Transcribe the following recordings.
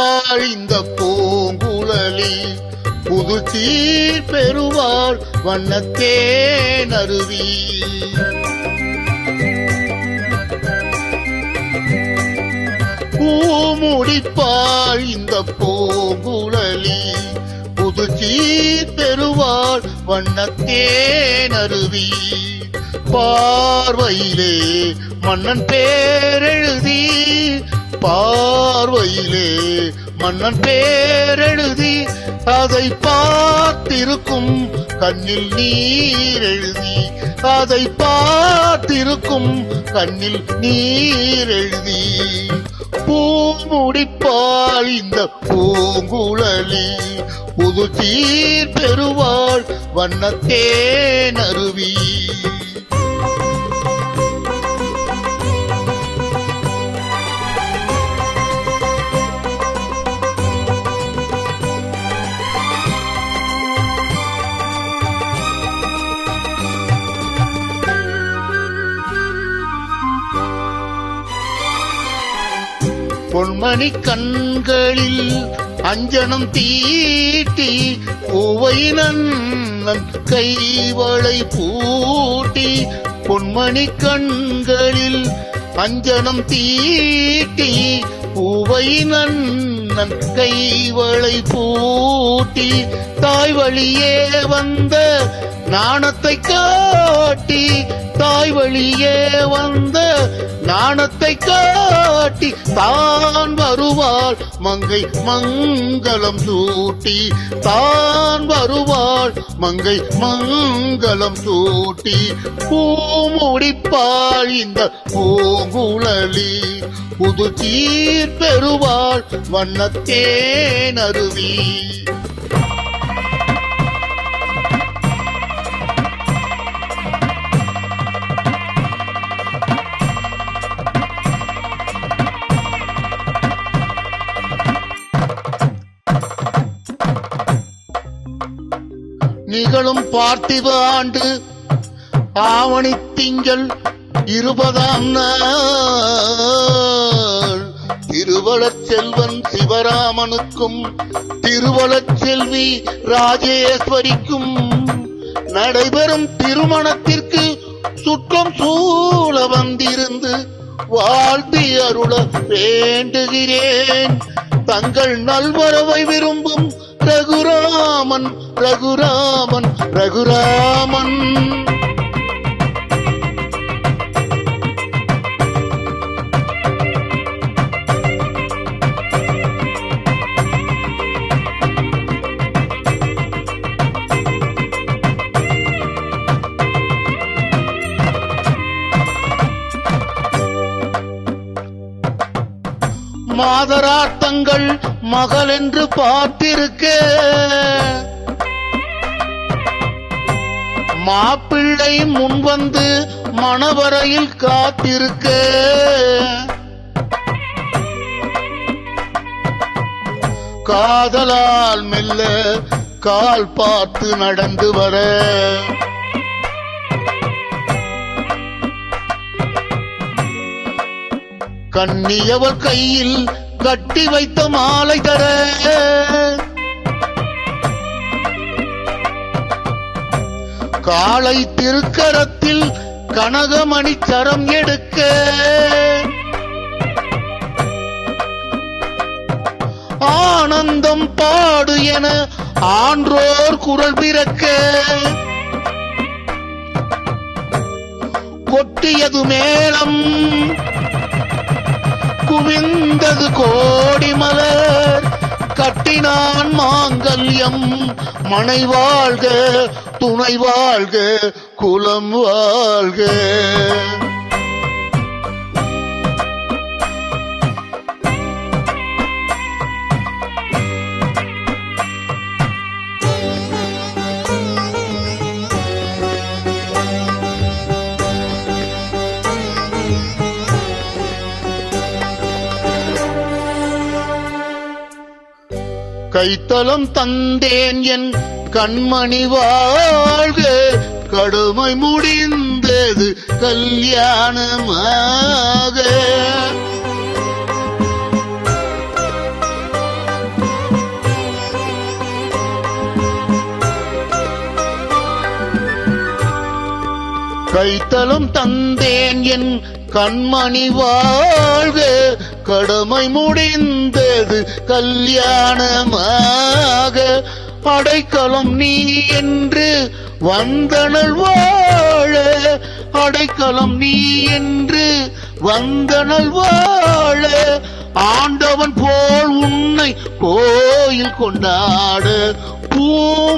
முடிப்பாள் இந்த பூங்குழலி, புது சீர் பெறுவாள் வண்ணத்தேன் அருவி. பூ முடிப்பாள் இந்த பூங்குழலி, புது சீர் பெறுவாள் வண்ணத்தேன் அருவி. பார்வையிலே மன்னன் பேரெழுதி, பார்வையிலே மன்னன் பேரெழுதி, அதை பார்த்திருக்கும் கண்ணில் நீர் எழுதி, அதை பார்த்திருக்கும் கண்ணில் நீர் எழுதி. பூ முடிப்பாள் இந்த பூங்குழலி, புது சீர் பெறுவாள் வண்ணத்தேன் அருவி. பொன்மணி கண்களில் அஞ்சனம் தீட்டி, பூவை நன்னன் கைவளை பூட்டி. பொன்மணி கண்களில் அஞ்சனம் தீட்டி, பூவை நன்னன் கைவளை பூட்டி. தாய் வழியே வந்த நாணத்தை காட்டி, தாய் வழியே வந்த நாணத்தை காட்டி, தான் வருவாள் மங்கை மங்களம் சூட்டி, தான் வருவாள் மங்கை மங்களம் சூட்டி. பூ முடிப்பாள் இந்த பூங்குழலி, புது சீர் பெறுவாள் வண்ணத்தேன் அருவி. நிகழும் பார்த்திப ஆண்டு ஆவணி திங்கள் 20ஆம் நாள், திருவளச் செல்வன் சிவராமனுக்கும் திருவளச் செல்வி ராஜேஸ்வரிக்கும் நடைபெறும் திருமணத்திற்கு சுற்றம் சூழ வந்திருந்து வாழ்த்தி அருள வேண்டுகிறேன். தங்கள் நல்வரவை விரும்பும் ரகுராமன் ரகுராமன் ரகுராமன். மாதரார் தங்கள் மகள் என்று பார்த்திருக்க, மாப்பிள்ளை முன்வந்து மணவரையில் காத்திருக்க, காதலால் மெல்ல கால் பார்த்து நடந்து வர, கண்ணியவர் கையில் கட்டி வைத்த மாலை தர, காளை திருக்கரத்தில் கனகமணி சரம் எடுக்க, ஆனந்தம் பாடு என ஆன்றோர் குரல் பிறக்க, கொட்டியது மேளம் குவிந்தது கோடி மலர், கட்டினான் மாங்கல்யம் மனை வாழ்க துணை வாழ்க குலம் வாழ்க. கைத்தலம் தந்தேன் என் கண்மணி வாழ்க, கடுமை முடிந்தது கல்யாணமாக. கைத்தலம் தந்தேன் என் கண்மணி வாழ்க, கடமை முடிந்தது கல்யாணமாக. அடைக்கலம் நீ என்று வந்தனள் வாழ, அடைக்கலம் நீ என்று வந்தனள் வாழ. ஆண்டவன் போல் உன்னை கோயில் கொண்டாட, பூ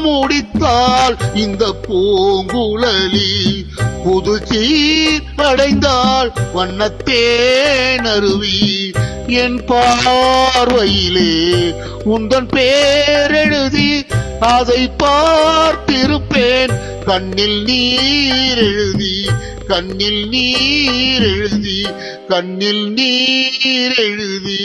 முடித்தால் இந்த பூங்குழலி, புது சீர் அடைந்தால் வண்ணத்தேனருவி. என் பார்வையிலே உந்தன் பேரெழுதி, அதை பார்த்திருப்பேன் கண்ணில் நீர் எழுதி, கண்ணில் நீர் எழுதி, கண்ணில் நீர் எழுதி.